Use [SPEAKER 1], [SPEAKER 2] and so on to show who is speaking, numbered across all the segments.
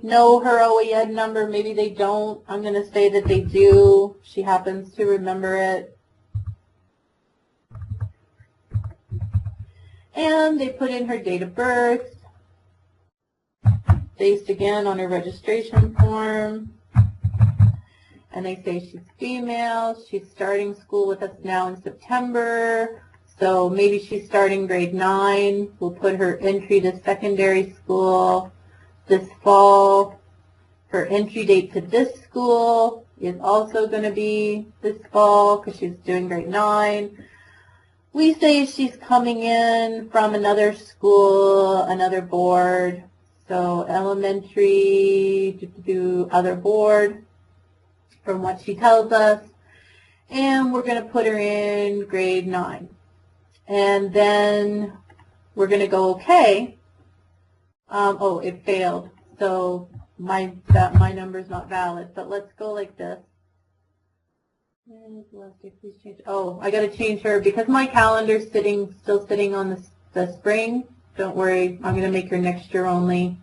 [SPEAKER 1] know her OEN number, maybe they don't. I'm going to say that they do. She happens to remember it. And they put in her date of birth, based again on her registration form. And they say she's female. She's starting school with us now in September. So maybe she's starting grade 9. We'll put her entry to secondary school this fall. Her entry date to this school is also going to be this fall because she's doing grade 9. We say she's coming in from another school, another board. So elementary, other board, from what she tells us. And we're going to put her in grade 9. And then we're going to go okay. Oh, it failed. So my number's not valid. But let's go like this. Please change. Oh, I got to change her because my calendar's still sitting on the spring. Don't worry, I'm going to make her next year only.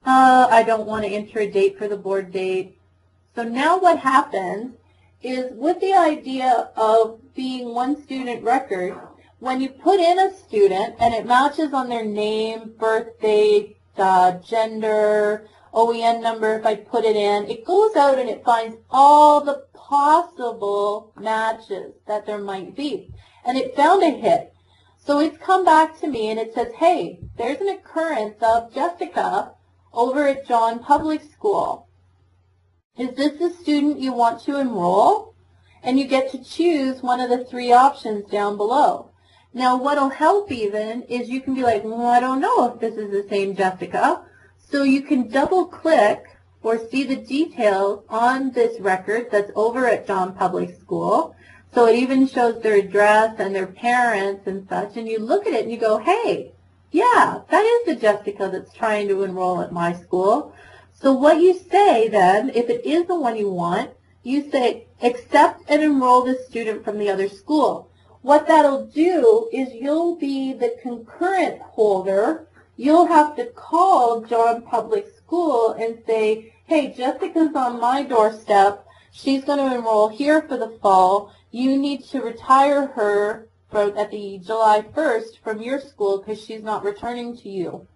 [SPEAKER 1] I don't want to enter a date for the board date. So now what happens is, with the idea of being one student record, when you put in a student and it matches on their name, birthday, gender, OEN number, if I put it in, it goes out and it finds all the possible matches that there might be. And it found a hit. So it's come back to me and it says, hey, there's an occurrence of Jessica over at John Public School. Is this the student you want to enroll? And you get to choose one of the 3 options down below. Now what'll help even is you can be like, well, I don't know if this is the same Jessica. So you can double click or see the details on this record that's over at John Public School. So it even shows their address and their parents and such. And you look at it and you go, hey, yeah, that is the Jessica that's trying to enroll at my school. So what you say then, if it is the one you want, you say, accept and enroll this student from the other school. What that'll do is you'll be the concurrent holder. You'll have to call John Public School and say, hey, Jessica's on my doorstep. She's going to enroll here for the fall. You need to retire her at the July 1st from your school because she's not returning to you.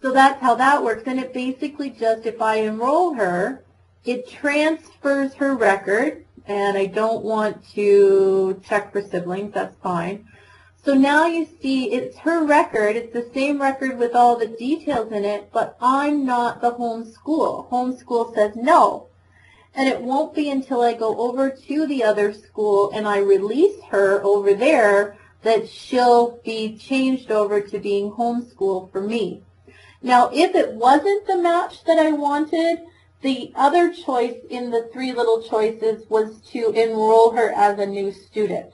[SPEAKER 1] So that's how that works. And it basically just, if I enroll her, it transfers her record. And I don't want to check for siblings. That's fine. So now you see it's her record. It's the same record with all the details in it, but I'm not the home school. Home school says no. And it won't be until I go over to the other school and I release her over there that she'll be changed over to being homeschool for me. Now, if it wasn't the match that I wanted, the other choice in the 3 little choices was to enroll her as a new student.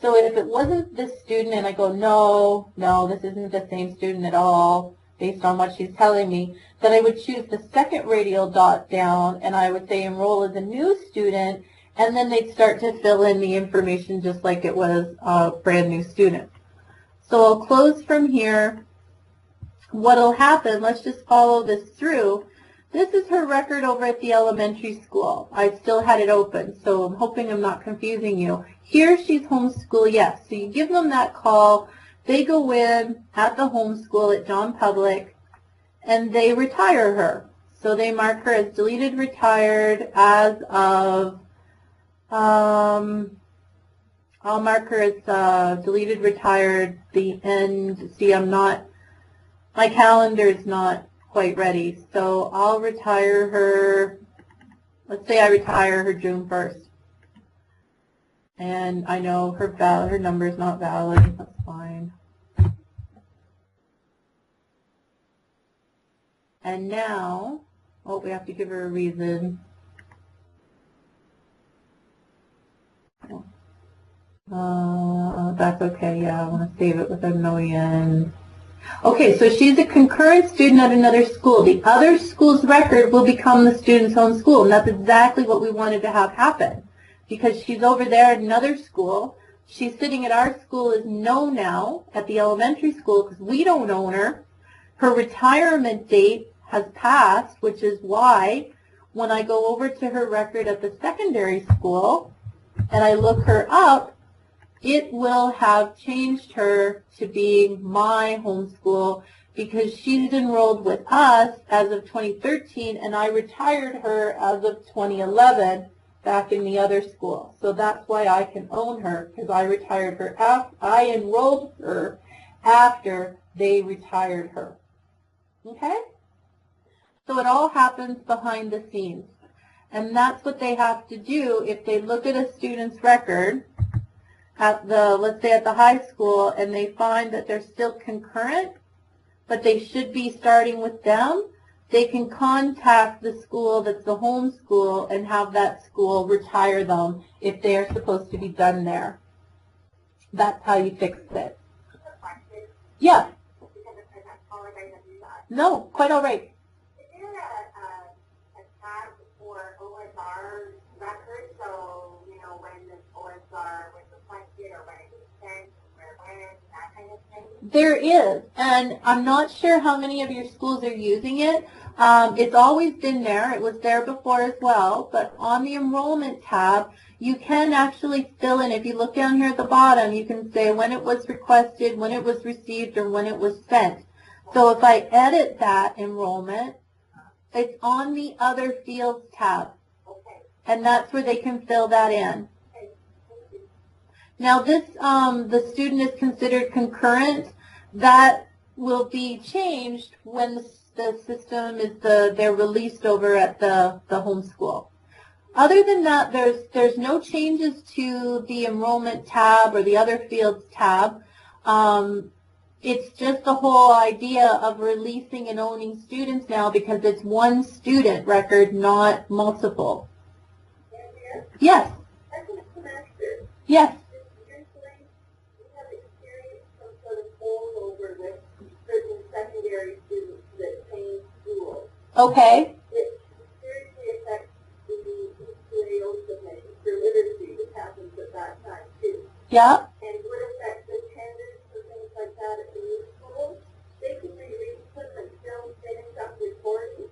[SPEAKER 1] So if it wasn't this student and I go, no, this isn't the same student at all, based on what she's telling me, then I would choose the second radial dot down and I would say enroll as a new student, and then they'd start to fill in the information just like it was a brand new student. So I'll close from here. What'll happen, let's just follow this through. This is her record over at the elementary school. I still had it open, so I'm hoping I'm not confusing you. Here she's homeschool, yes. So you give them that call. They go in at the homeschool at John Public, and they retire her. So they mark her as deleted retired as of, I'll mark her as deleted retired the end. See, my calendar is not quite ready. So I'll retire her, let's say I retire her June 1st. And I know her number is not valid. That's fine. And now, oh, we have to give her a reason. That's okay, yeah, I want to save it without an OEN. Okay, so she's a concurrent student at another school. The other school's record will become the student's home school, and that's exactly what we wanted to have happen. Because she's over there at another school. She's sitting at our school as no now at the elementary school because we don't own her. Her retirement date has passed, which is why when I go over to her record at the secondary school and I look her up, it will have changed her to being my homeschool because she's enrolled with us as of 2013 and I retired her as of 2011 back in the other school. So that's why I can own her, because I retired her I enrolled her after they retired her. Okay? So it all happens behind the scenes. And that's what they have to do if they look at a student's record at the, let's say at the high school, and they find that they're still concurrent, but they should be starting with them. They can contact the school that's the home school and have that school retire them if they are supposed to be done there. That's how you fix it. Yeah. No, quite all right.
[SPEAKER 2] Is there a tab for OSR records? So, you know, when this OSR was requested or when it was sent, or when, that kind of thing?
[SPEAKER 1] There is, and I'm not sure how many of your schools are using it. It's always been there. It was there before as well, but on the enrollment tab, you can actually fill in. If you look down here at the bottom, you can say when it was requested, when it was received, or when it was sent. So if I edit that enrollment, it's on the Other Fields tab, and that's where they can fill that in. Now this, the student is considered concurrent. That will be changed when the system is they're released over at the home school. Other than that, there's no changes to the enrollment tab or the Other Fields tab. It's just the whole idea of releasing and owning students now because it's one student record, not multiple. Yes. Yes. Okay.
[SPEAKER 2] It seriously affects the EQAO submission for literacy, which happens at that time too.
[SPEAKER 1] Yeah.
[SPEAKER 2] And would affect attendance and things like that at the new school. They could release them and still finish up reporting.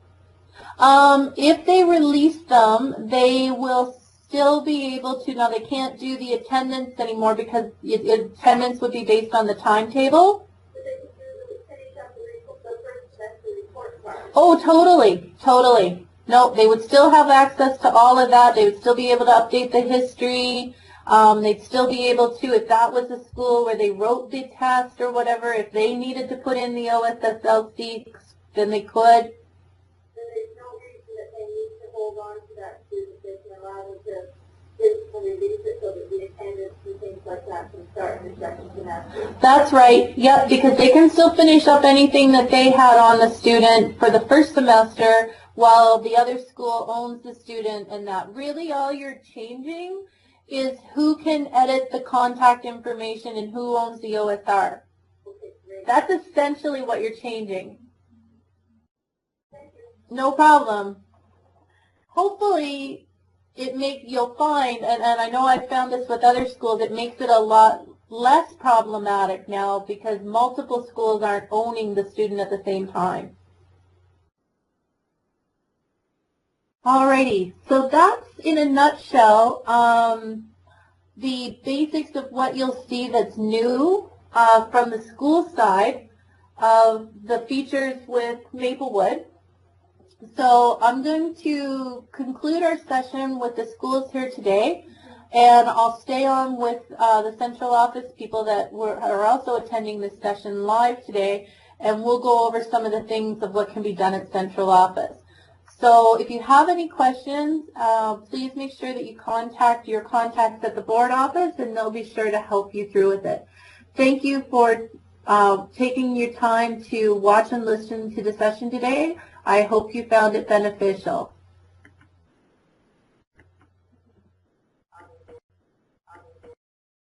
[SPEAKER 1] If they release them, they will still be able to. Now they can't do the attendance anymore because attendance would be based on the timetable. Oh, totally, totally. No, they would still have access to all of that. They would still be able to update the history. They'd still be able to, if that was a school where they wrote the test or whatever, if they needed to put in the OSSLC, then they could.
[SPEAKER 2] Then there's no reason that they need to hold on to that student. They can allow them to release it so that the attendance and things like that can start in the second semester.
[SPEAKER 1] That's right. Yep, because they can still finish up anything that they had on the student for the first semester while the other school owns the student, and that really all you're changing is who can edit the contact information and who owns the OSR. That's essentially what you're changing. No problem. Hopefully you'll find, and I know I've found this with other schools, it makes it a lot less problematic now because multiple schools aren't owning the student at the same time. Alrighty, so that's in a nutshell the basics of what you'll see that's new from the school side of the features with MapleWood. So I'm going to conclude our session with the schools here today, and I'll stay on with the central office people that are also attending this session live today, and we'll go over some of the things of what can be done at central office. So if you have any questions, please make sure that you contact your contacts at the board office, and they'll be sure to help you through with it. Thank you for taking your time to watch and listen to the session today. I hope you found it beneficial.